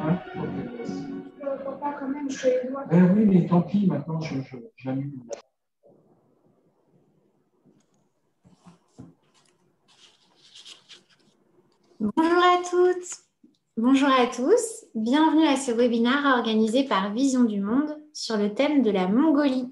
Ouais, ok. Je ne vois pas quand même, je fais les doigts. Oui, mais tant pis, maintenant j'annule. Bonjour à toutes, bonjour à tous. Bienvenue à ce webinaire organisé par Vision du Monde sur le thème de la Mongolie.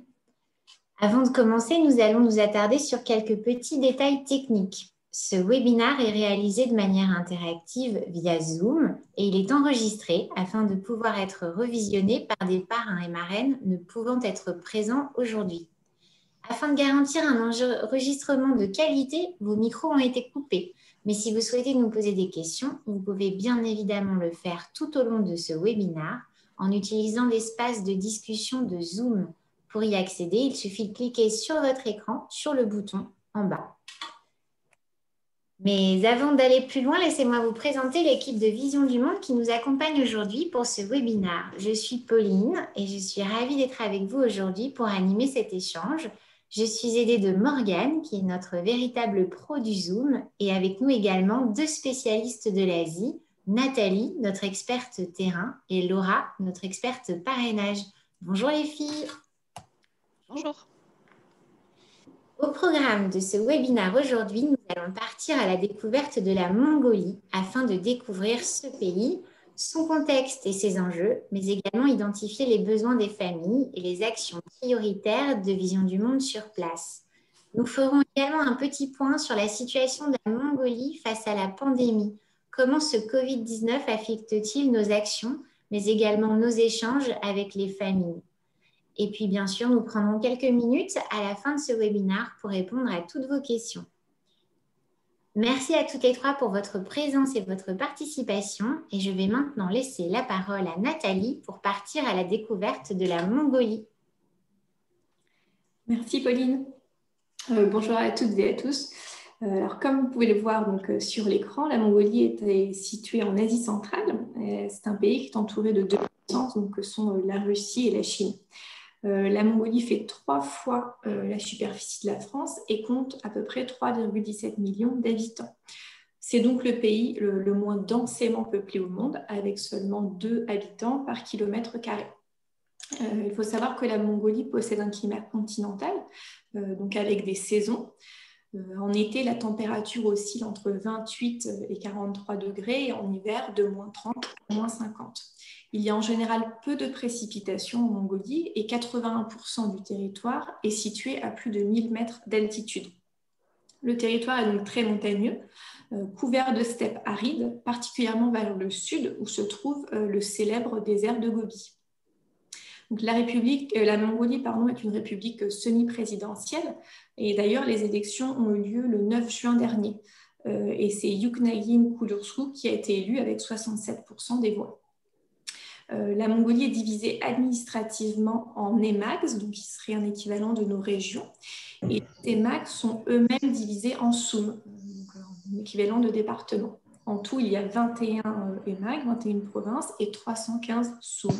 Avant de commencer, nous allons nous attarder sur quelques petits détails techniques. Ce webinaire est réalisé de manière interactive via Zoom et il est enregistré afin de pouvoir être revisionné par des parrains et marraines ne pouvant être présents aujourd'hui. Afin de garantir un enregistrement de qualité, vos micros ont été coupés. Mais si vous souhaitez nous poser des questions, vous pouvez bien évidemment le faire tout au long de ce webinaire en utilisant l'espace de discussion de Zoom. Pour y accéder, il suffit de cliquer sur votre écran, sur le bouton en bas. Mais avant d'aller plus loin, laissez-moi vous présenter l'équipe de Vision du Monde qui nous accompagne aujourd'hui pour ce webinaire. Je suis Pauline et je suis ravie d'être avec vous aujourd'hui pour animer cet échange. Je suis aidée de Morgane, qui est notre véritable pro du Zoom, et avec nous également deux spécialistes de l'Asie, Nathalie, notre experte terrain, et Laura, notre experte parrainage. Bonjour les filles. Bonjour. Au programme de ce webinaire aujourd'hui, nous allons partir à la découverte de la Mongolie afin de découvrir ce pays, son contexte et ses enjeux, mais également identifier les besoins des familles et les actions prioritaires de Vision du Monde sur place. Nous ferons également un petit point sur la situation de la Mongolie face à la pandémie. Comment ce Covid-19 affecte-t-il nos actions, mais également nos échanges avec les familles? Et puis, bien sûr, nous prendrons quelques minutes à la fin de ce webinaire pour répondre à toutes vos questions. Merci à toutes les trois pour votre présence et votre participation. Et je vais maintenant laisser la parole à Nathalie pour partir à la découverte de la Mongolie. Merci Pauline. Bonjour à toutes et à tous. Alors, comme vous pouvez le voir sur l'écran, la Mongolie est située en Asie centrale. C'est un pays qui est entouré de deux puissances, que sont la Russie et la Chine. La Mongolie fait 3 fois la superficie de la France et compte à peu près 3,17 millions d'habitants. C'est donc le pays le moins densément peuplé au monde, avec seulement 2 habitants par kilomètre carré. Il faut savoir que la Mongolie possède un climat continental, donc avec des saisons. En été, la température oscille entre 28 et 43 degrés et en hiver, de moins 30 à moins 50. Il y a en général peu de précipitations en Mongolie et 81% du territoire est situé à plus de 1000 mètres d'altitude. Le territoire est donc très montagneux, couvert de steppes arides, particulièrement vers le sud où se trouve le célèbre désert de Gobi. Donc la Mongolie est une république semi-présidentielle et d'ailleurs les élections ont eu lieu le 9 juin dernier. Et c'est Yuknagin Khulursu qui a été élu avec 67% des voix. La Mongolie est divisée administrativement en émags, donc qui serait un équivalent de nos régions. Et ces émags sont eux-mêmes divisés en soum, donc un équivalent de département. En tout, il y a 21 émags, 21 provinces et 315 soum.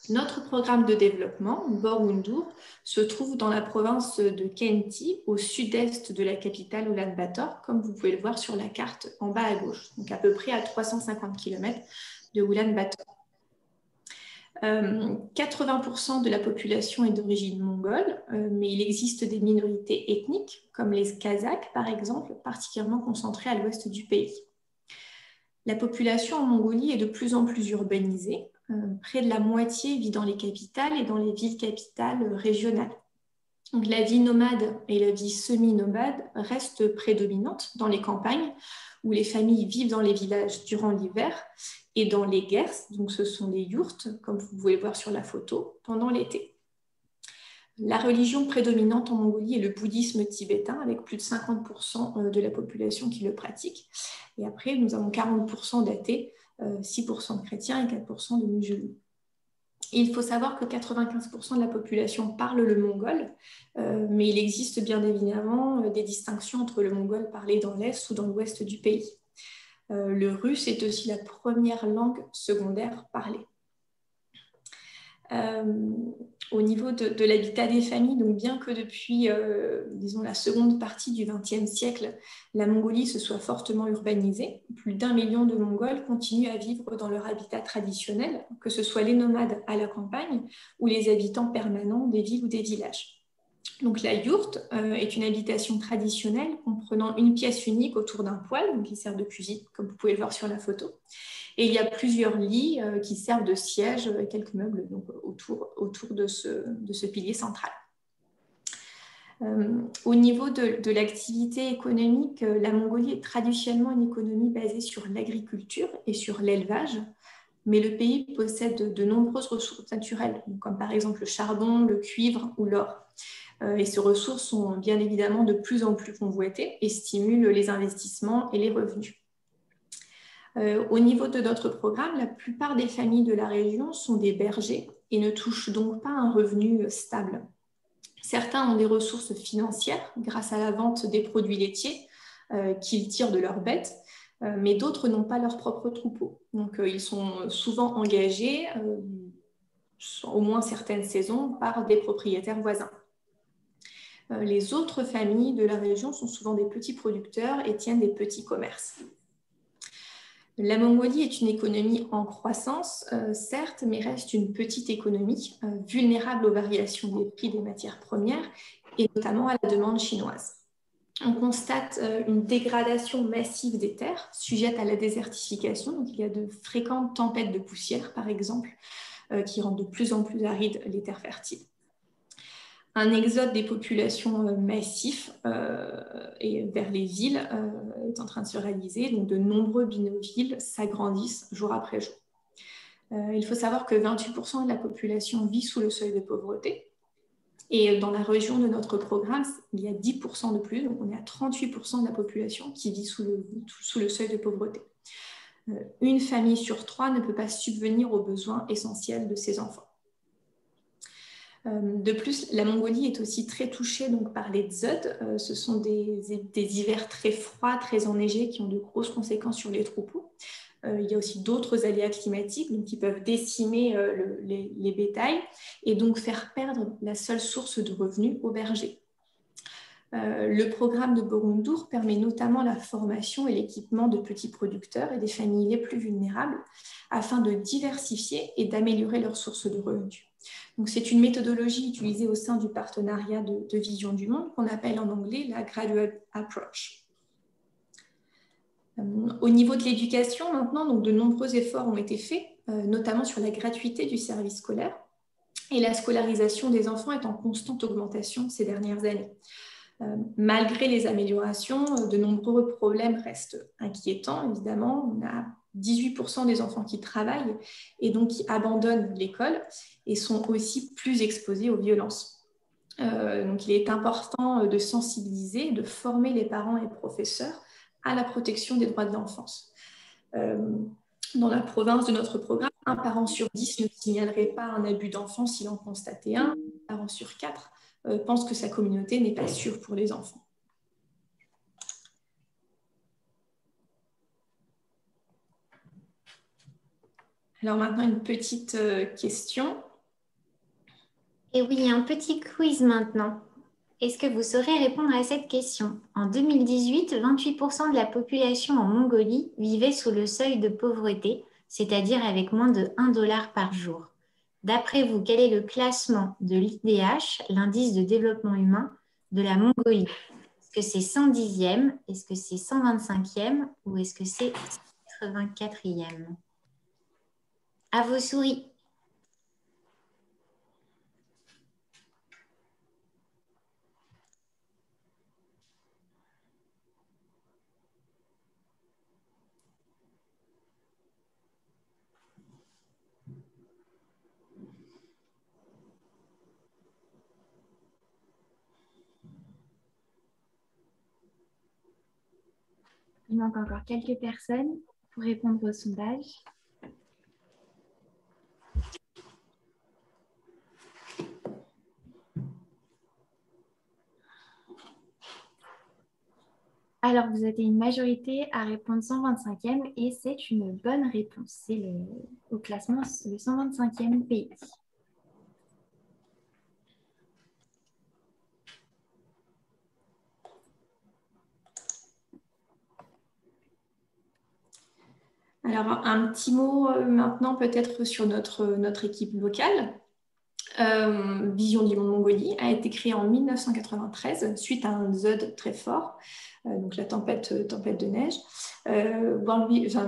Notre programme de développement, Bor-Undur, se trouve dans la province de Khenti, au sud-est de la capitale Ulan-Bator, comme vous pouvez le voir sur la carte en bas à gauche, donc à peu près à 350 km de Ulan-Bator. 80% de la population est d'origine mongole, mais il existe des minorités ethniques, comme les Kazakhs par exemple, particulièrement concentrées à l'ouest du pays. La population en Mongolie est de plus en plus urbanisée. Près de la moitié vit dans les capitales et dans les villes capitales régionales. Donc, la vie nomade et la vie semi-nomade restent prédominantes dans les campagnes, où les familles vivent dans les villages durant l'hiver, et dans les gers, donc ce sont les yourtes, comme vous pouvez le voir sur la photo, pendant l'été. La religion prédominante en Mongolie est le bouddhisme tibétain, avec plus de 50% de la population qui le pratique. Et après, nous avons 40% d'athées, 6% de chrétiens et 4% de musulmans. Et il faut savoir que 95% de la population parle le mongol, mais il existe bien évidemment des distinctions entre le mongol parlé dans l'est ou dans l'ouest du pays. Le russe est aussi la première langue secondaire parlée. Au niveau de l'habitat des familles, donc bien que depuis, disons, la seconde partie du XXe siècle, la Mongolie se soit fortement urbanisée, plus d'1 million de Mongols continuent à vivre dans leur habitat traditionnel, que ce soit les nomades à la campagne ou les habitants permanents des villes ou des villages. Donc la yourte est une habitation traditionnelle comprenant une pièce unique autour d'un poêle, donc qui sert de cuisine, comme vous pouvez le voir sur la photo. Et il y a plusieurs lits qui servent de siège et quelques meubles donc, autour de ce pilier central. Au niveau de l'activité économique, la Mongolie est traditionnellement une économie basée sur l'agriculture et sur l'élevage, mais le pays possède de nombreuses ressources naturelles, comme par exemple le charbon, le cuivre ou l'or. Et ces ressources sont bien évidemment de plus en plus convoitées et stimulent les investissements et les revenus. Au niveau de notre programme, la plupart des familles de la région sont des bergers et ne touchent donc pas un revenu stable. Certains ont des ressources financières grâce à la vente des produits laitiers qu'ils tirent de leurs bêtes, mais d'autres n'ont pas leur propre troupeau. Donc ils sont souvent engagés, au moins certaines saisons, par des propriétaires voisins. Les autres familles de la région sont souvent des petits producteurs et tiennent des petits commerces. La Mongolie est une économie en croissance, certes, mais reste une petite économie, vulnérable aux variations des prix des matières premières et notamment à la demande chinoise. On constate une dégradation massive des terres, sujettes à la désertification. Donc, il y a de fréquentes tempêtes de poussière, par exemple, qui rendent de plus en plus arides les terres fertiles. Un exode des populations massif et vers les villes est en train de se réaliser. Donc, de nombreux bidonvilles s'agrandissent jour après jour. Il faut savoir que 28% de la population vit sous le seuil de pauvreté. Et dans la région de notre programme, il y a 10% de plus. Donc, on est à 38% de la population qui vit sous le seuil de pauvreté. Une famille sur 3 ne peut pas subvenir aux besoins essentiels de ses enfants. De plus, la Mongolie est aussi très touchée donc, par les dzods. Ce sont des hivers très froids, très enneigés qui ont de grosses conséquences sur les troupeaux. Il y a aussi d'autres aléas climatiques donc, qui peuvent décimer les bétails et donc faire perdre la seule source de revenus aux bergers. Le programme de Boroundur permet notamment la formation et l'équipement de petits producteurs et des familles les plus vulnérables afin de diversifier et d'améliorer leurs sources de revenus. Donc, c'est une méthodologie utilisée au sein du partenariat de Vision du Monde qu'on appelle en anglais la Graduate Approach. Au niveau de l'éducation, maintenant, donc, de nombreux efforts ont été faits, notamment sur la gratuité du service scolaire. Et la scolarisation des enfants est en constante augmentation ces dernières années. Malgré les améliorations, de nombreux problèmes restent inquiétants, évidemment. On a 18% des enfants qui travaillent et donc qui abandonnent l'école et sont aussi plus exposés aux violences. Donc il est important de sensibiliser, de former les parents et professeurs à la protection des droits de l'enfance. Dans la province de notre programme, un parent sur 10 ne signalerait pas un abus d'enfant s'il en constatait un. Un parent sur 4 pense que sa communauté n'est pas sûre pour les enfants. Alors maintenant, une petite question. Et oui, un petit quiz maintenant. Est-ce que vous saurez répondre à cette question? En 2018, 28% de la population en Mongolie vivait sous le seuil de pauvreté, c'est-à-dire avec moins de 1 dollar par jour. D'après vous, quel est le classement de l'IDH, l'indice de développement humain, de la Mongolie? Est-ce que c'est 110e? Est-ce que c'est 125e? Ou est-ce que c'est 84e? À vos souris. Il manque encore quelques personnes pour répondre au sondage. Alors, vous avez une majorité à répondre 125e et c'est une bonne réponse. C'est au classement le 125e pays. Alors, un petit mot maintenant peut-être sur notre équipe locale. Vision du monde Mongolie a été créée en 1993 suite à un ZOD très fort, donc la tempête de neige.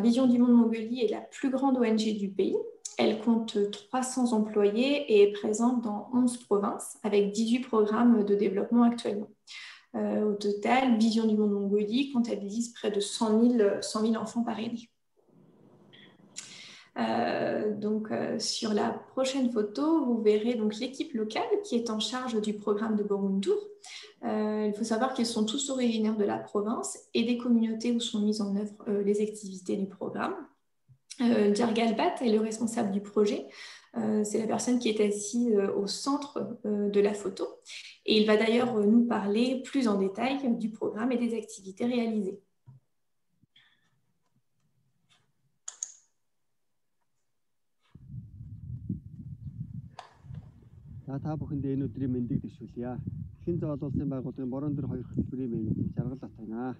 Vision du monde Mongolie est la plus grande ONG du pays. Elle compte 300 employés et est présente dans 11 provinces avec 18 programmes de développement actuellement. Au total, Vision du monde Mongolie comptabilise près de 100 000 enfants par année. Sur la prochaine photo, vous verrez donc l'équipe locale qui est en charge du programme de Boroundur. Il faut savoir qu'ils sont tous originaires de la province et des communautés où sont mises en œuvre les activités du programme. Djargalbat est le responsable du projet. C'est la personne qui est assise au centre de la photo. Et il va d'ailleurs nous parler plus en détail du programme et des activités réalisées. Та бүхэндээ энэ өдрийн мэндийг дэвшүүлье. Дэлхийн зоол улсын байгууллагын Борондор 2 хөтөлбөрийн менежер жаргал татгана.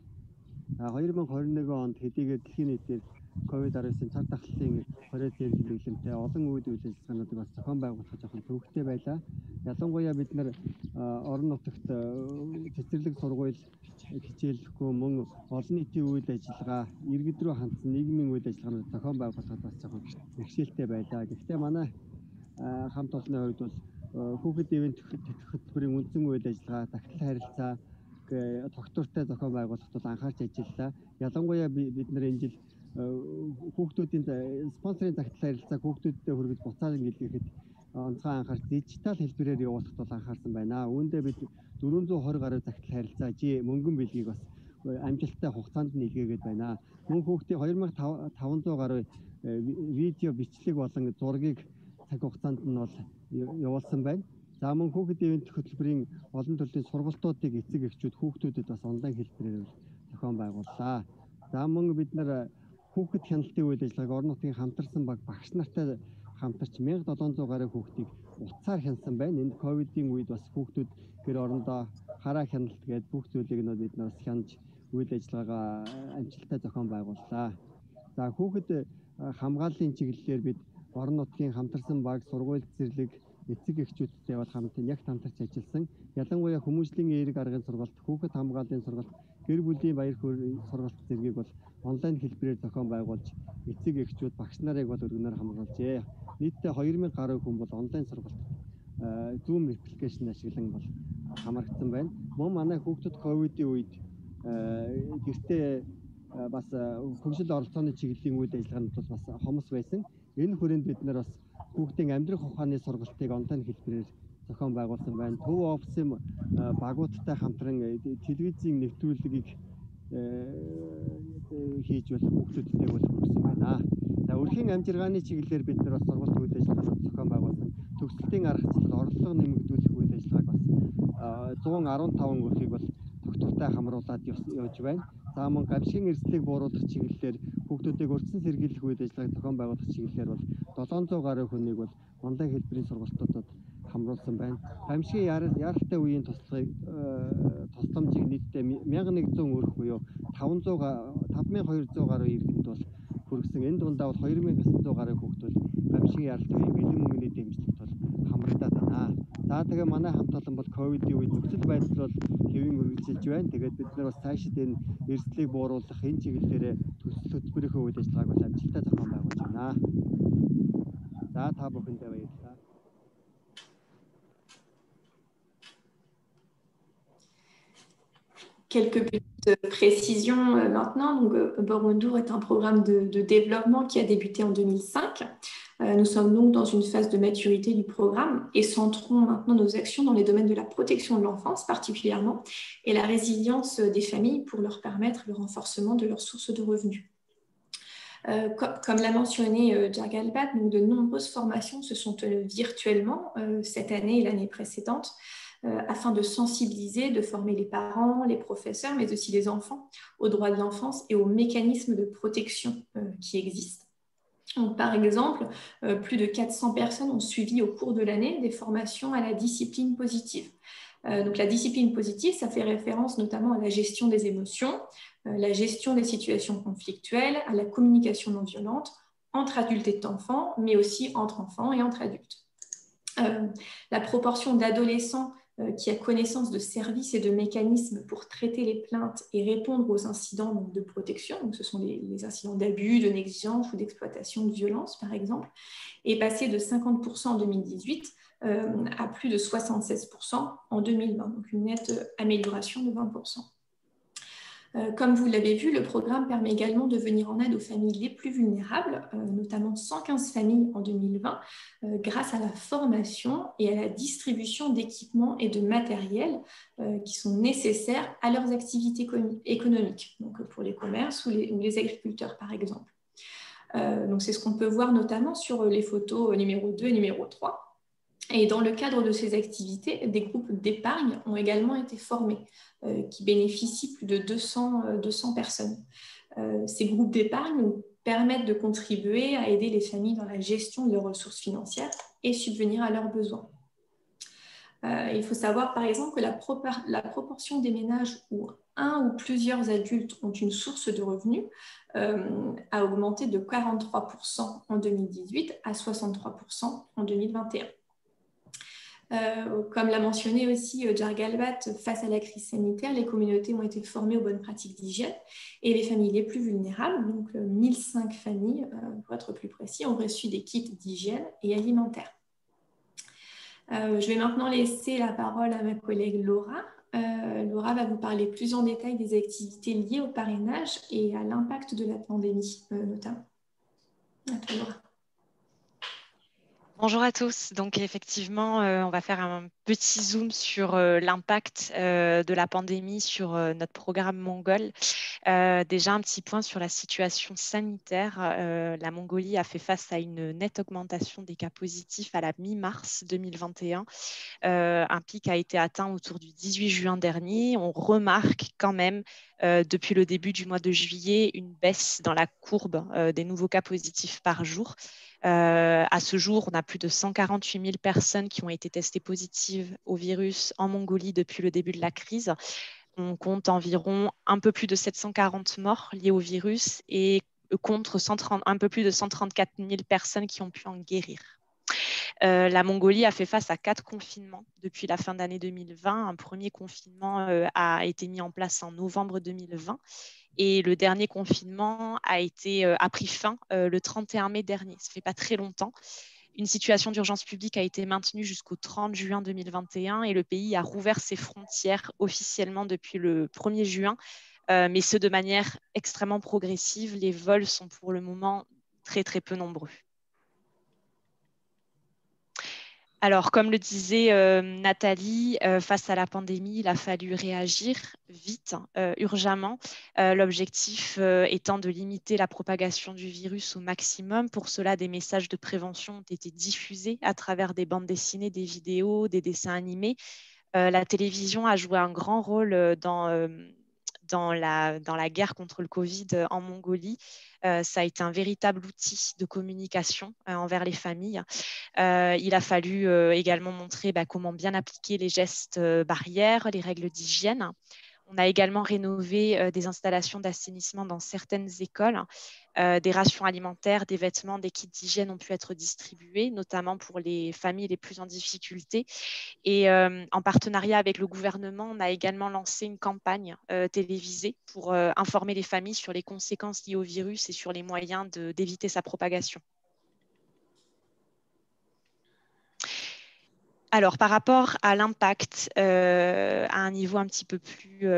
2021 онд хэдийгээр дэлхийн нийтээр COVID-19 цар тахлын 20 зэрэг чиглэлтэй олон үйл ажиллагаануудыг бас зохион байгуулах жоохон төвөгтэй байлаа. Ялангуяа бид нар орон нутагт цэцэрлэг сургууль хичээллэхгүй мөн олон нийтийн үйл ажиллагаа иргэд рүү хандсан нийгмийн үйл ажиллагаанууд зохион байгуулахад бас жоохон бэрхшээлтэй байлаа. Гэхдээ манай хамт олонны хувьд бол хүүхэд ивент хөтөлбөрийн үндсэн үйл ажиллагаа, тахил харилцаа тогтвортой зохион байгуулахад бол анхаарч ажиллалаа. Ялангуяа бид нар энэ жил хүүхдүүдийн спонсорын тахил харилцааг хүүхдүүдтэй хүргэж буцаан илгээхэд онцгой анхаарч дижитал хэлбэрээр явуулахад бол анхаарсан байна. Үүндээ бид 420 гаруй тахил харилцаа мөнгөн бэлгийг бас амжилттай хугацаанд нь илгээгээд байна. Мөн хүүхдийн 2500 гаруй видео бичлэг болон зургийг цаг хугацаанд нь бол явуулсан байна. За мөн хүүхэд ивент хөтөлбөрийн олон төрлийн сургалтуудыг эцэг эхчүүд хүүхдүүдэд бас онлайн хэлбэрээр зохион байгууллаа. За мөн бид нар хүүхэд хяналтын үйл ажиллагааг орон нутгийн хамтарсан баг багш нартай хамтарч 1700 гаруй хүүхдийг утсаар хянасан байна. Энд ковидын үед бас хүүхдүүд гэр орондоо хараа хяналт гээд бүх зүйлийг нь бид нар бас хянаж үйл ажиллагаагаа амжилттай зохион байгууллаа. За хүүхэд хамгааллын чиглэлээр бид орон нутгийн хамтарсан баг, сургууль цэцэрлэг, эцэг эхчүүдтэй бол яг хамтарч ажилласан. Ялангуяа хүмүүжлийн эерэг аргын сургалт, хүүхэд хамгааллын сургалт, гэр бүлийн баяр хөөргийн сургалт зэргийг бол онлайн хэлбэрээр зохион байгуулж, эцэг эхчүүд, багш нарыг бол өргөнөөр хамгаалжээ. Нийтдээ 2000 гаруй хүн бол онлайн сургалт Zoom аппликейшн ашиглан бол хамрагдсан байна. Мөн манай хүүхдүүд ковидын үед гэртээ бас хөгжил оролцооны чиглэлийн үйл ажиллагаанд бас хомос байсан. Энэ хүрээнд бид нар бас хүүхдийн амьдрах ухааны сургалтыг онлайн хэлбэрээр зохион байгуулсан байна. Төв офисын багуудтай хамтран телевизийн нэвтрүүлгийг хийж бол хүүхдүүдтэй бол хүргэсэн байна. За өрхийн амжиргааны чиглэлээр бид нар бас сургалт үйл ажиллагаанд зохион байгуулсан. Төгсөлтийн аргачлал, орлого нэмэгдүүлэх үйл ажиллагааг бас 115 өрхийг бол тогтвортой хамруулад явж байна. За мөн гамшигын эрсдлийг бууруулах чиглэлээр хүүхдүүдийг урьдчилан сэргийлэх үйл ажиллагааг зохион байгуулах чиглэлээр бол 700 гаруй хүнийг бол онлайн хэлбэрийн сургалтуудад хамруулсан байна. Гамшигын яаралтай үеийн тусламжийг нийтдээ 1100 өрх буюу 5200 гаруй иргэнд бол хүргэсэн. Энэ дундаа бол 2900 гаруй хүүхдүүд гамшигын яаралтай үеийн бэлэн мөнгөний дэмжлэгт бол хамрагдаад байна. За тэгээ манай хамт олон бол ковидын үед нөхцөл байдал бол хэвэн үргэлжилж байна. Тэгээд бид нар бас цаашид энэ эрсдлийг бууруулах энэ чиглэлээр төсөл хөтөлбөрийнхөө үйл ажиллагааг бол амжилттай зохион байгуулж байна. За та бүхэндээ баярлалаа. Quelques petites précisions maintenant. Donc, Boroundur est un programme de développement qui a débuté en 2005. Nous sommes donc dans une phase de maturité du programme et centrons maintenant nos actions dans les domaines de la protection de l'enfance particulièrement et la résilience des familles pour leur permettre le renforcement de leurs sources de revenus. Comme l'a mentionné Djargalbat, donc de nombreuses formations se sont tenues virtuellement cette année et l'année précédente afin de sensibiliser, de former les parents, les professeurs, mais aussi les enfants aux droits de l'enfance et aux mécanismes de protection qui existent. Donc, par exemple, plus de 400 personnes ont suivi au cours de l'année des formations à la discipline positive. Donc la discipline positive, ça fait référence notamment à la gestion des émotions, la gestion des situations conflictuelles, à la communication non violente entre adultes et enfants, mais aussi entre enfants et entre adultes. La proportion d'adolescents qui a connaissance de services et de mécanismes pour traiter les plaintes et répondre aux incidents de protection, donc ce sont les incidents d'abus, de négligence ou d'exploitation de violence, par exemple, est passée de 50% en 2018 à plus de 76% en 2020, donc une nette amélioration de 20%. Comme vous l'avez vu, le programme permet également de venir en aide aux familles les plus vulnérables, notamment 115 familles en 2020, grâce à la formation et à la distribution d'équipements et de matériel qui sont nécessaires à leurs activités économiques, donc pour les commerces ou les agriculteurs, par exemple. Donc c'est ce qu'on peut voir notamment sur les photos numéro 2 et numéro 3. Et dans le cadre de ces activités, des groupes d'épargne ont également été formés, qui bénéficient plus de 200 personnes. Ces groupes d'épargne permettent de contribuer à aider les familles dans la gestion de leurs ressources financières et subvenir à leurs besoins. Il faut savoir par exemple que la proportion des ménages où un ou plusieurs adultes ont une source de revenus a augmenté de 43% en 2018 à 63% en 2021. Comme l'a mentionné aussi Jargalbat, face à la crise sanitaire, les communautés ont été formées aux bonnes pratiques d'hygiène et les familles les plus vulnérables, donc 1005 familles pour être plus précis, ont reçu des kits d'hygiène et alimentaires. Je vais maintenant laisser la parole à ma collègue Laura. Laura va vous parler plus en détail des activités liées au parrainage et à l'impact de la pandémie notamment. À toi, Laura. Bonjour à tous. Donc effectivement, on va faire un petit zoom sur l'impact de la pandémie sur notre programme mongol. Déjà un petit point sur la situation sanitaire. La Mongolie a fait face à une nette augmentation des cas positifs à la mi-mars 2021. Un pic a été atteint autour du 18 juin dernier. On remarque quand même depuis le début du mois de juillet une baisse dans la courbe des nouveaux cas positifs par jour. À ce jour, on a plus de 148 000 personnes qui ont été testées positives au virus en Mongolie depuis le début de la crise. On compte environ un peu plus de 740 morts liés au virus et contre un peu plus de 134 000 personnes qui ont pu en guérir. La Mongolie a fait face à 4 confinements depuis la fin d'année 2020. Un premier confinement a été mis en place en novembre 2020 et le dernier confinement a pris fin le 31 mai dernier. Ça ne fait pas très longtemps. Une situation d'urgence publique a été maintenue jusqu'au 30 juin 2021 et le pays a rouvert ses frontières officiellement depuis le 1er juin, mais ce de manière extrêmement progressive. Les vols sont pour le moment très très peu nombreux. Alors, comme le disait Nathalie, face à la pandémie, il a fallu réagir vite, urgemment. L'objectif étant de limiter la propagation du virus au maximum. Pour cela, des messages de prévention ont été diffusés à travers des bandes dessinées, des vidéos, des dessins animés. La télévision a joué un grand rôle dans la guerre contre le Covid en Mongolie. Ça a été un véritable outil de communication envers les familles. Il a fallu également montrer comment bien appliquer les gestes barrières, les règles d'hygiène. On a également rénové des installations d'assainissement dans certaines écoles. Des rations alimentaires, des vêtements, des kits d'hygiène ont pu être distribués, notamment pour les familles les plus en difficulté. Et en partenariat avec le gouvernement, on a également lancé une campagne télévisée pour informer les familles sur les conséquences liées au virus et sur les moyens d'éviter sa propagation. Alors, par rapport à l'impact à un niveau un petit peu plus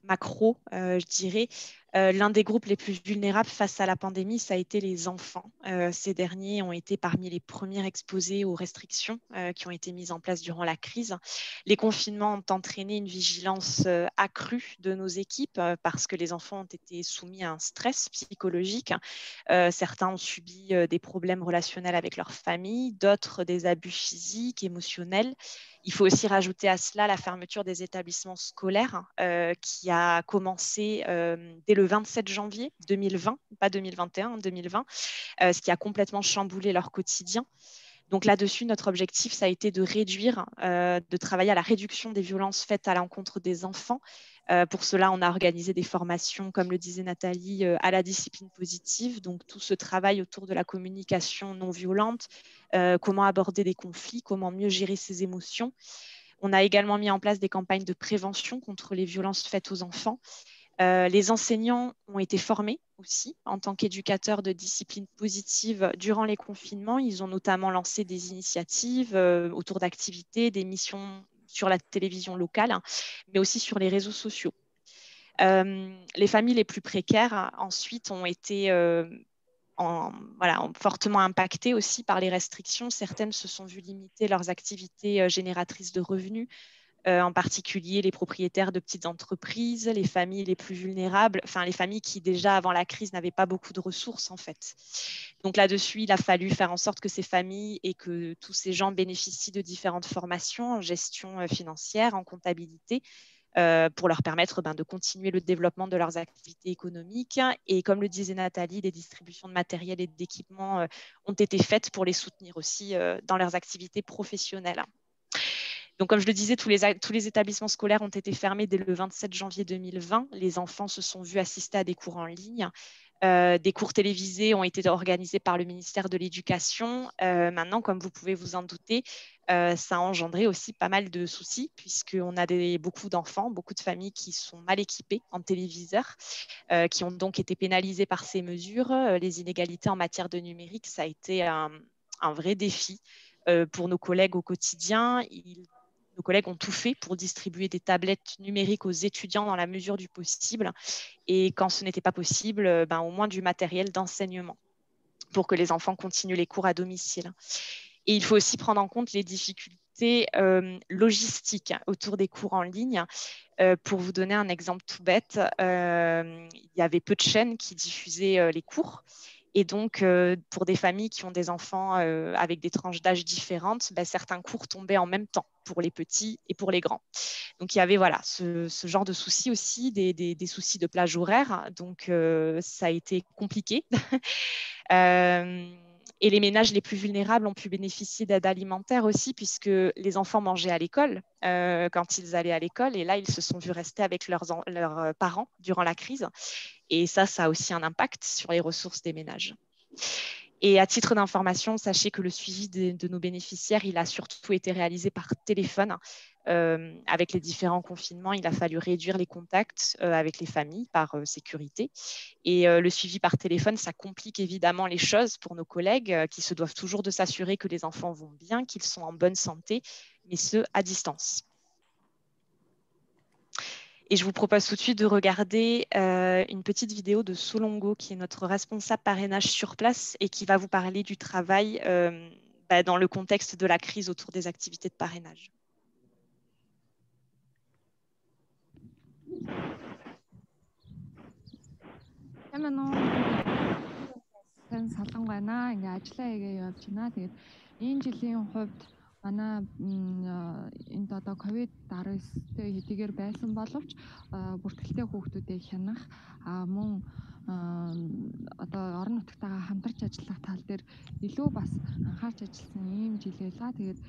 macro, je dirais, l'un des groupes les plus vulnérables face à la pandémie, ça a été les enfants. Ces derniers ont été parmi les premiers exposés aux restrictions qui ont été mises en place durant la crise. Les confinements ont entraîné une vigilance accrue de nos équipes parce que les enfants ont été soumis à un stress psychologique. Certains ont subi des problèmes relationnels avec leur famille, d'autres des abus physiques, émotionnels. Il faut aussi rajouter à cela la fermeture des établissements scolaires qui a commencé dès le 27 janvier 2020, pas 2021, en 2020, ce qui a complètement chamboulé leur quotidien. Donc là-dessus, notre objectif, ça a été de réduire, de travailler à la réduction des violences faites à l'encontre des enfants. Pour cela, on a organisé des formations, comme le disait Nathalie, à la discipline positive. Donc tout ce travail autour de la communication non violente, comment aborder des conflits, comment mieux gérer ses émotions. On a également mis en place des campagnes de prévention contre les violences faites aux enfants. Les enseignants ont été formés aussi en tant qu'éducateurs de discipline positive durant les confinements. Ils ont notamment lancé des initiatives autour d'activités, des missions sur la télévision locale, hein, mais aussi sur les réseaux sociaux. Les familles les plus précaires, ensuite, ont été fortement impactées aussi par les restrictions. Certaines se sont vues limiter leurs activités génératrices de revenus, en particulier les propriétaires de petites entreprises, les familles les plus vulnérables, enfin les familles qui déjà avant la crise n'avaient pas beaucoup de ressources en fait. Donc là-dessus, il a fallu faire en sorte que ces familles et que tous ces gens bénéficient de différentes formations en gestion financière, en comptabilité, pour leur permettre de continuer le développement de leurs activités économiques. Et comme le disait Nathalie, des distributions de matériel et d'équipements ont été faites pour les soutenir aussi dans leurs activités professionnelles. Donc, comme je le disais, tous les établissements scolaires ont été fermés dès le 27 janvier 2020. Les enfants se sont vus assister à des cours en ligne. Des cours télévisés ont été organisés par le ministère de l'Éducation. Maintenant, comme vous pouvez vous en douter, ça a engendré aussi pas mal de soucis, puisqu'on a beaucoup d'enfants, beaucoup de familles qui sont mal équipées en téléviseurs, qui ont donc été pénalisées par ces mesures. Les inégalités en matière de numérique, ça a été un vrai défi pour nos collègues au quotidien. Nos collègues ont tout fait pour distribuer des tablettes numériques aux étudiants dans la mesure du possible. Et quand ce n'était pas possible, au moins du matériel d'enseignement pour que les enfants continuent les cours à domicile. Et il faut aussi prendre en compte les difficultés logistiques autour des cours en ligne. Pour vous donner un exemple tout bête, il y avait peu de chaînes qui diffusaient les cours. Et donc, pour des familles qui ont des enfants avec des tranches d'âge différentes, certains cours tombaient en même temps pour les petits et pour les grands. Donc, il y avait ce genre de soucis aussi, des soucis de plage horaire. Donc, ça a été compliqué. Et les ménages les plus vulnérables ont pu bénéficier d'aide alimentaire aussi, puisque les enfants mangeaient à l'école quand ils allaient à l'école. Et là, ils se sont vus rester avec leurs parents durant la crise. Et ça a aussi un impact sur les ressources des ménages. Et à titre d'information, sachez que le suivi de nos bénéficiaires, il a surtout été réalisé par téléphone. Avec les différents confinements, il a fallu réduire les contacts avec les familles par sécurité. Et le suivi par téléphone, ça complique évidemment les choses pour nos collègues qui se doivent toujours de s'assurer que les enfants vont bien, qu'ils sont en bonne santé, mais ce, à distance. Et je vous propose tout de suite de regarder une petite vidéo de Solongo, qui est notre responsable parrainage sur place et qui va vous parler du travail dans le contexte de la crise autour des activités de parrainage. Манай энд одоо ковид-19-тэй хэдийгээр байсан боловч бүртгэлтэй хүүхдүүдийг хянах мөн одоо орон нутгатайгаа хамтарч ажиллах тал дээр илүү бас анхаарч ажилласан ийм жил байлаа. Тэгээд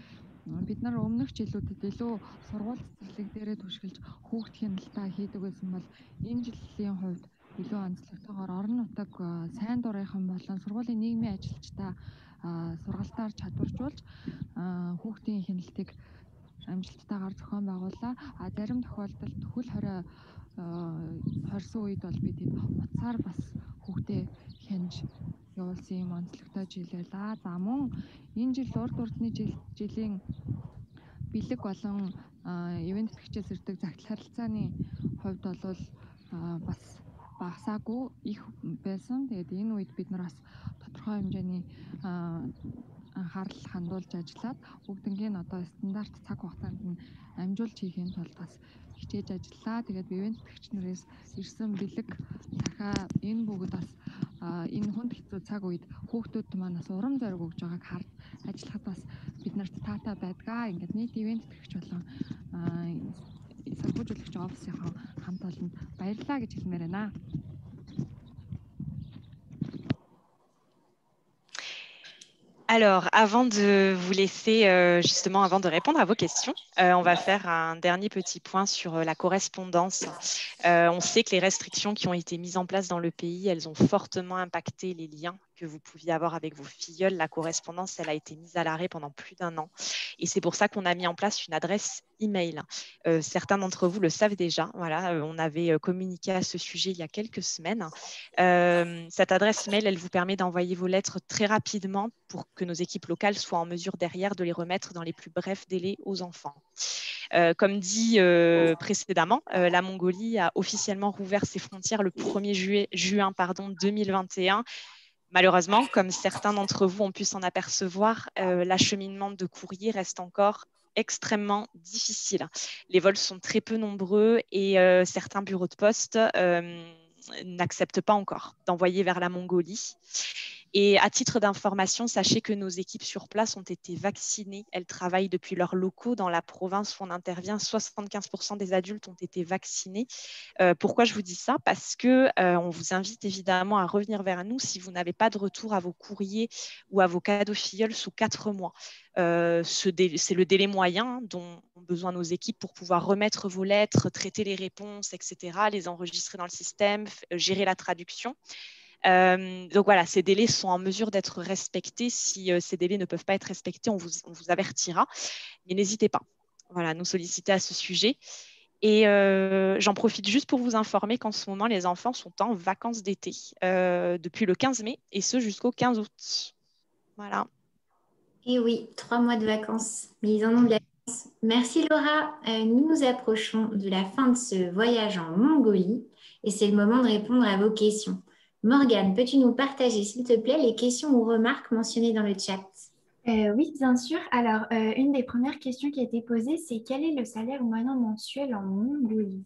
бид нар өмнөх жилүүдэд илүү сургууль цэцэрлэг дээрээ түшгэлж хүүхд хяналтаа хийдэг байсан бол энэ жилийн хувьд илүү онцлогтойгоор орон нутаг сайн дурынхан болон сургуулийн нийгмийн ажилчдаа сургалтаар чадваржуулж хүүхдийн хяналтыг амжилттайгаар зохион байгууллаа. Зарим тохиолдолд хөл хорой хорсон үед бол бид утсаар бас хүүхдээ хянж явуулсан юм онцлогтой жил байлаа. За мөн энэ жил урд урдны жилийн бэлэг болон ивент төгчөөс ирдэг загтал харилцааны хувьд бол бас багасаагүй их байсан. Тэгээд энэ үед бид нар бас тодорхой хэмжээний анхаарал хандуулж ажиллаад бүгднгийн одоо стандарт цаг хугацаанд нь амжуулж хийхин тулд бас хичээж ажиллаа. Тэгээд ивент төгч нараас ирсэн бэлэг дахиад энэ бүгд бас энэ хүнд хэцүү цаг үед хүүхдүүд маань бас урам зориг өгж байгааг харж ажиллахад бас биднэрт таатай байдгаа. Ингээд нийт ивент төгч болон санхүүжүүлэгч офисынхаа хамт олонд баярлалаа гэж хэлмээр байна. Alors, avant de vous laisser, justement, avant de répondre à vos questions, on va faire un dernier petit point sur la correspondance. On sait que les restrictions qui ont été mises en place dans le pays, elles ont fortement impacté les liens que vous pouviez avoir avec vos filleuls. La correspondance, elle a été mise à l'arrêt pendant plus d'1 an. Et c'est pour ça qu'on a mis en place une adresse email. Certains d'entre vous le savent déjà. Voilà, on avait communiqué à ce sujet il y a quelques semaines. Cette adresse email, elle vous permet d'envoyer vos lettres très rapidement pour que nos équipes locales soient en mesure derrière de les remettre dans les plus brefs délais aux enfants. Comme dit précédemment, la Mongolie a officiellement rouvert ses frontières le 1er juin 2021. Malheureusement, comme certains d'entre vous ont pu s'en apercevoir, l'acheminement de courrier reste encore extrêmement difficile. Les vols sont très peu nombreux et certains bureaux de poste n'acceptent pas encore d'envoyer vers la Mongolie. Et à titre d'information, sachez que nos équipes sur place ont été vaccinées. Elles travaillent depuis leurs locaux dans la province où on intervient. 75% des adultes ont été vaccinés. Pourquoi je vous dis ça? Parce qu'on vous invite évidemment à revenir vers nous si vous n'avez pas de retour à vos courriers ou à vos cadeaux filleuls sous 4 mois. C'est le délai moyen dont ont besoin nos équipes pour pouvoir remettre vos lettres, traiter les réponses, etc., les enregistrer dans le système, gérer la traduction. Donc voilà, ces délais sont en mesure d'être respectés. Si ces délais ne peuvent pas être respectés, on vous avertira. Mais n'hésitez pas à nous solliciter à ce sujet. Et j'en profite juste pour vous informer qu'en ce moment, les enfants sont en vacances d'été depuis le 15 mai et ce jusqu'au 15 août. Voilà. Et oui, 3 mois de vacances, mais ils en ont de la chance. Merci Laura. Nous nous approchons de la fin de ce voyage en Mongolie et c'est le moment de répondre à vos questions. Morgane, peux-tu nous partager, s'il te plaît, les questions ou remarques mentionnées dans le chat? Oui, bien sûr. Alors, une des premières questions qui a été posée, c'est quel est le salaire moyen mensuel en Mongolie?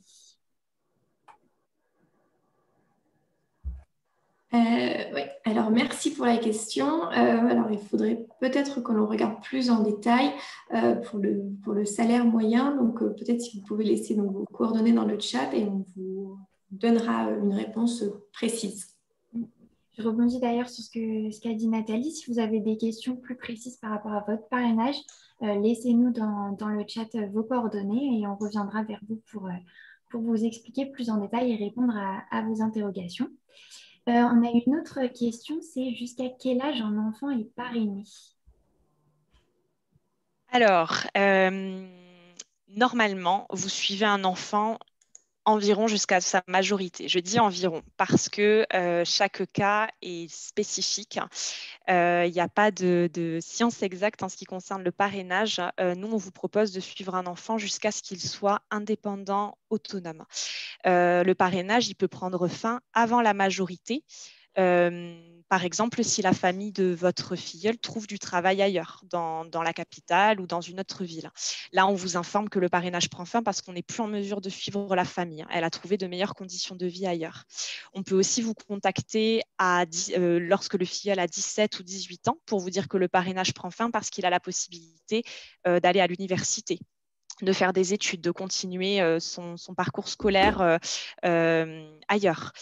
Oui, alors merci pour la question. Alors, il faudrait peut-être que l'on regarde plus en détail pour le salaire moyen. Donc, peut-être si vous pouvez laisser donc, vos coordonnées dans le chat et on vous donnera une réponse précise. Je rebondis d'ailleurs sur ce qu'a dit Nathalie. Si vous avez des questions plus précises par rapport à votre parrainage, laissez-nous dans le chat vos coordonnées et on reviendra vers vous pour vous expliquer plus en détail et répondre à vos interrogations. On a une autre question, c'est jusqu'à quel âge un enfant est parrainé? Alors, normalement, vous suivez un enfant environ jusqu'à sa majorité. Je dis environ parce que chaque cas est spécifique. Il n'y a pas de science exacte en ce qui concerne le parrainage. Nous, on vous propose de suivre un enfant jusqu'à ce qu'il soit indépendant, autonome. Le parrainage, il peut prendre fin avant la majorité. Par exemple, si la famille de votre filleul trouve du travail ailleurs, dans la capitale ou dans une autre ville. Là, on vous informe que le parrainage prend fin parce qu'on n'est plus en mesure de suivre la famille. Elle a trouvé de meilleures conditions de vie ailleurs. On peut aussi vous contacter lorsque le filleul a 17 ou 18 ans pour vous dire que le parrainage prend fin parce qu'il a la possibilité d'aller à l'université, de faire des études, de continuer son parcours scolaire ailleurs.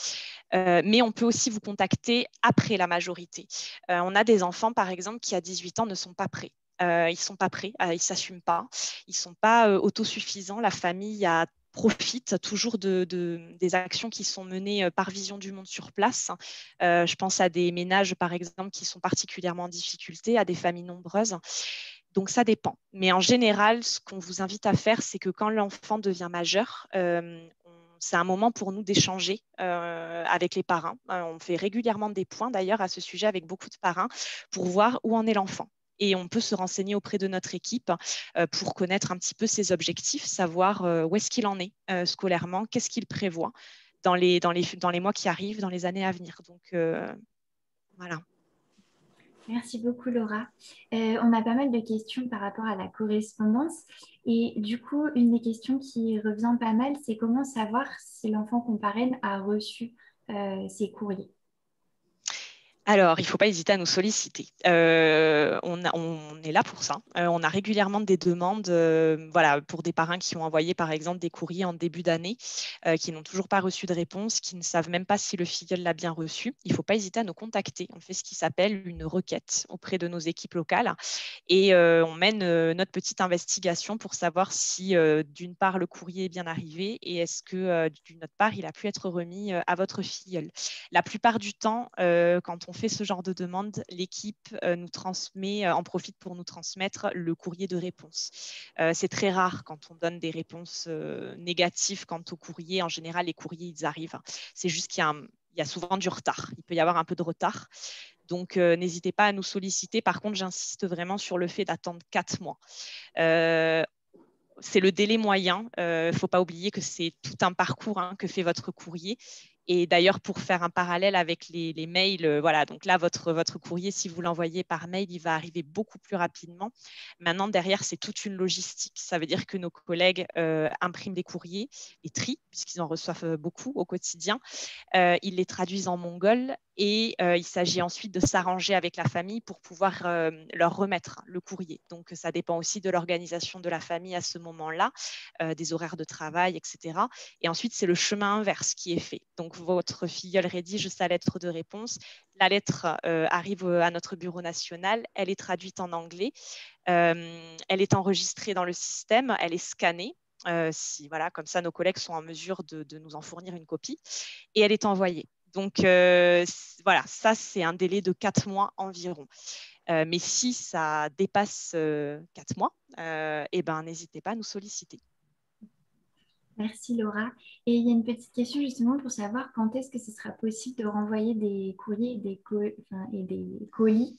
Mais on peut aussi vous contacter après la majorité. On a des enfants, par exemple, qui à 18 ans ne sont pas prêts. Ils ne sont pas prêts, ils ne s'assument pas, ils ne sont pas autosuffisants. La famille profite toujours des actions qui sont menées par Vision du Monde sur place. Je pense à des ménages, par exemple, qui sont particulièrement en difficulté, à des familles nombreuses. Donc, ça dépend. Mais en général, ce qu'on vous invite à faire, c'est que quand l'enfant devient majeur, c'est un moment pour nous d'échanger avec les parrains. On fait régulièrement des points d'ailleurs à ce sujet avec beaucoup de parrains pour voir où en est l'enfant. Et on peut se renseigner auprès de notre équipe pour connaître un petit peu ses objectifs, savoir où est-ce qu'il en est scolairement, qu'est-ce qu'il prévoit dans les mois qui arrivent, dans les années à venir. Donc, voilà. Merci beaucoup Laura. On a pas mal de questions par rapport à la correspondance et du coup une des questions qui revient pas mal c'est comment savoir si l'enfant qu'on parraine a reçu ses courriers. Alors, il ne faut pas hésiter à nous solliciter. On est là pour ça. On a régulièrement des demandes voilà, pour des parrains qui ont envoyé, par exemple, des courriers en début d'année, qui n'ont toujours pas reçu de réponse, qui ne savent même pas si le filleul l'a bien reçu. Il ne faut pas hésiter à nous contacter. On fait ce qui s'appelle une requête auprès de nos équipes locales et on mène notre petite investigation pour savoir si, d'une part, le courrier est bien arrivé et est-ce que, d'une autre part, il a pu être remis à votre filleul. La plupart du temps, quand on fait ce genre de demande, l'équipe nous transmet, en profite pour nous transmettre le courrier de réponse. C'est très rare quand on donne des réponses négatives quant au courrier. En général, les courriers, ils arrivent. C'est juste qu'il y a souvent du retard. Il peut y avoir un peu de retard. Donc, n'hésitez pas à nous solliciter. Par contre, j'insiste vraiment sur le fait d'attendre 4 mois. C'est le délai moyen. Il ne faut pas oublier que c'est tout un parcours que fait votre courrier. Et d'ailleurs, pour faire un parallèle avec les mails, voilà, donc là, votre courrier, si vous l'envoyez par mail, il va arriver beaucoup plus rapidement. Maintenant, derrière, c'est toute une logistique. Ça veut dire que nos collègues impriment des courriers, les trient, puisqu'ils en reçoivent beaucoup au quotidien. Ils les traduisent en mongol et il s'agit ensuite de s'arranger avec la famille pour pouvoir leur remettre le courrier. Donc, ça dépend aussi de l'organisation de la famille à ce moment-là, des horaires de travail, etc. Et ensuite, c'est le chemin inverse qui est fait. Donc, votre filleul rédige sa lettre de réponse. La lettre arrive à notre bureau national. Elle est traduite en anglais. Elle est enregistrée dans le système. Elle est scannée. Voilà, comme ça, nos collègues sont en mesure de nous en fournir une copie. Et elle est envoyée. Donc, voilà, ça, c'est un délai de 4 mois environ. Mais si ça dépasse 4 mois, n'hésitez pas à nous solliciter. Merci Laura. Et il y a une petite question justement pour savoir quand est-ce que ce sera possible de renvoyer des courriers et des colis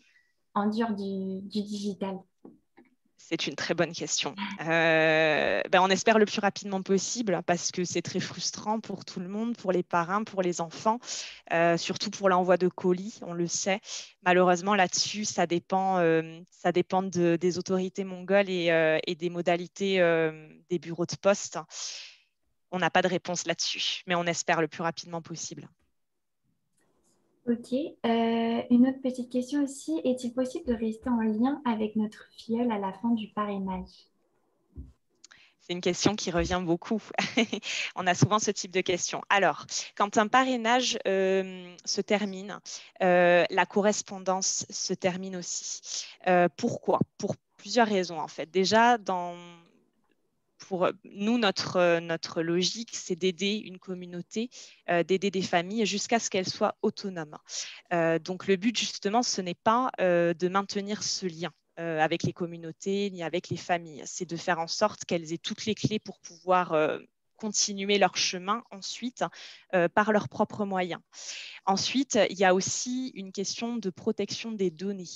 en dehors du digital. C'est une très bonne question. On espère le plus rapidement possible parce que c'est très frustrant pour tout le monde, pour les parrains, pour les enfants, surtout pour l'envoi de colis, on le sait. Malheureusement, là-dessus, ça dépend des autorités mongoles et des modalités des bureaux de poste. On n'a pas de réponse là-dessus, mais on espère le plus rapidement possible. Ok. Une autre petite question aussi. Est-il possible de rester en lien avec notre filleul à la fin du parrainage? C'est une question qui revient beaucoup. On a souvent ce type de questions. Alors, quand un parrainage se termine, la correspondance se termine aussi. Pourquoi? Pour plusieurs raisons, en fait. Déjà, pour nous, notre logique, c'est d'aider une communauté, d'aider des familles jusqu'à ce qu'elles soient autonomes. Donc, le but, justement, ce n'est pas de maintenir ce lien avec les communautés ni avec les familles. C'est de faire en sorte qu'elles aient toutes les clés pour pouvoir continuer leur chemin ensuite par leurs propres moyens. Ensuite, il y a aussi une question de protection des données.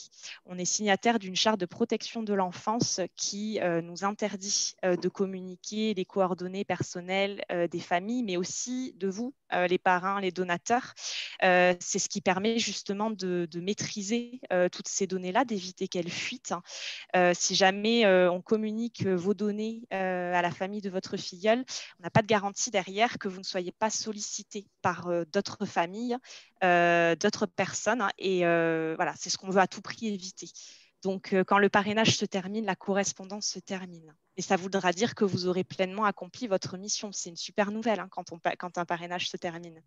On est signataire d'une charte de protection de l'enfance qui nous interdit de communiquer les coordonnées personnelles des familles, mais aussi de vous, les parrains, les donateurs. C'est ce qui permet justement de maîtriser toutes ces données-là, d'éviter qu'elles fuitent. Si jamais on communique vos données à la famille de votre filleul, on n'a pas de garantie derrière que vous ne soyez pas sollicité par d'autres familles, d'autres personnes. Et voilà, c'est ce qu'on veut à tout prix éviter. Donc, quand le parrainage se termine, la correspondance se termine. Et ça voudra dire que vous aurez pleinement accompli votre mission. C'est une super nouvelle quand un parrainage se termine.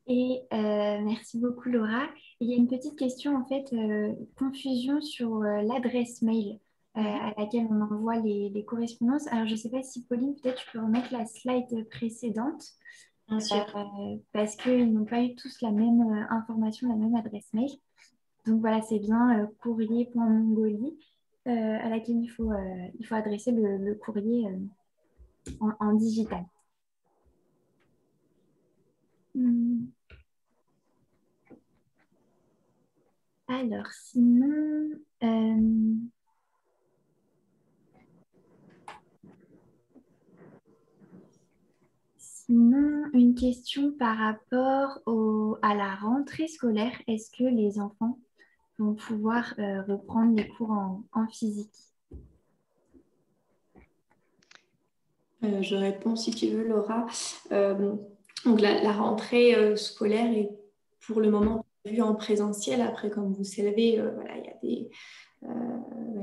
Et merci beaucoup Laura. Il y a une petite question en fait, confusion sur l'adresse mail à laquelle on envoie les correspondances. Alors je ne sais pas si Pauline, peut-être tu peux remettre la slide précédente. Bien sûr. Parce qu'ils n'ont pas eu tous la même information, la même adresse mail. Donc voilà, c'est bien courrier.mongolie à laquelle il faut adresser le courrier en digital. Alors, sinon, une question par rapport à la rentrée scolaire. Est-ce que les enfants vont pouvoir reprendre les cours en physique? Je réponds si tu veux, Laura. Donc la rentrée scolaire est pour le moment prévu en présentiel. Après, comme vous savez, voilà, il y a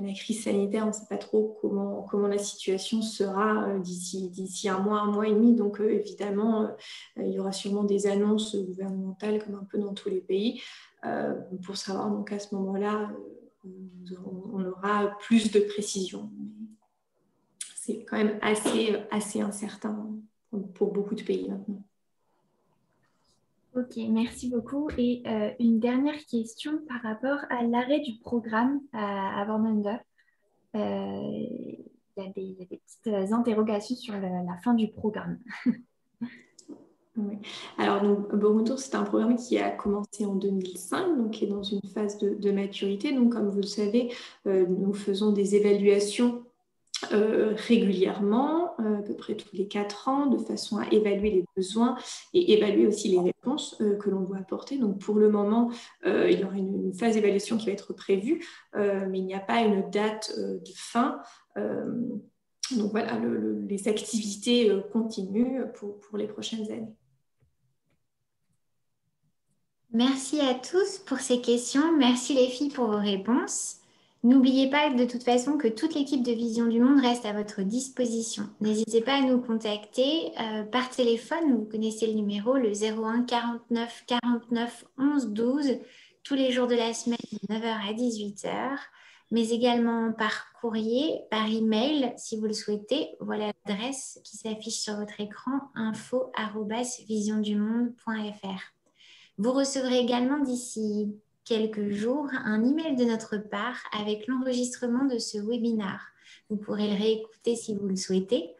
la crise sanitaire, on ne sait pas trop comment la situation sera d'ici un mois et demi. Donc, évidemment, il y aura sûrement des annonces gouvernementales, comme un peu dans tous les pays, pour savoir. Donc, à ce moment-là, on aura plus de précision. C'est quand même assez incertain pour beaucoup de pays maintenant. Ok, merci beaucoup. Et une dernière question par rapport à l'arrêt du programme à Vormende. Il y a des petites interrogations sur la fin du programme. Oui. Alors, Born-Tour, c'est un programme qui a commencé en 2005, donc qui est dans une phase de maturité. Donc, comme vous le savez, nous faisons des évaluations régulièrement, à peu près tous les 4 ans, de façon à évaluer les besoins et évaluer aussi les réponses que l'on doit apporter. Donc, pour le moment, il y aura une phase d'évaluation qui va être prévue, mais il n'y a pas une date de fin. Donc, voilà, les activités continuent pour les prochaines années. Merci à tous pour ces questions. Merci les filles pour vos réponses. N'oubliez pas de toute façon que toute l'équipe de Vision du Monde reste à votre disposition. N'hésitez pas à nous contacter par téléphone. Vous connaissez le numéro, le 01 49 49 11 12, tous les jours de la semaine de 9h à 18h, mais également par courrier, par email si vous le souhaitez. Voilà l'adresse qui s'affiche sur votre écran, info@visiondumonde.fr. Vous recevrez également d'ici quelques jours un email de notre part avec l'enregistrement de ce webinaire. Vous pourrez le réécouter si vous le souhaitez.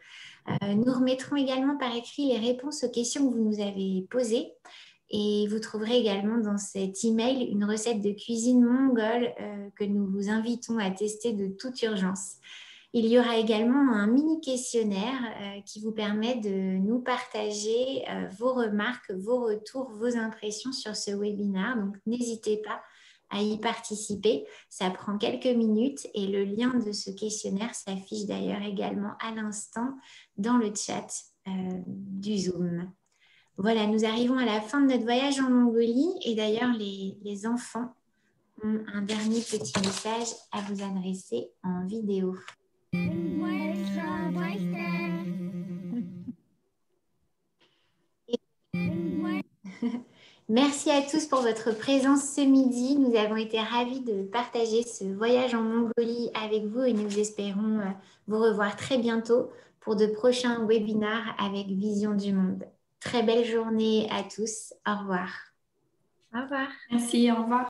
Nous remettrons également par écrit les réponses aux questions que vous nous avez posées. Et vous trouverez également dans cet email une recette de cuisine mongole que nous vous invitons à tester de toute urgence. Il y aura également un mini questionnaire qui vous permet de nous partager vos remarques, vos retours, vos impressions sur ce webinaire. Donc, n'hésitez pas à y participer. Ça prend quelques minutes et le lien de ce questionnaire s'affiche d'ailleurs également à l'instant dans le chat du Zoom. Voilà, nous arrivons à la fin de notre voyage en Mongolie et d'ailleurs les enfants ont un dernier petit message à vous adresser en vidéo. Merci à tous pour votre présence ce midi. Nous avons été ravis de partager ce voyage en Mongolie avec vous et nous espérons vous revoir très bientôt pour de prochains webinaires avec Vision du Monde. Très belle journée à tous. Au revoir. Au revoir. Merci, au revoir.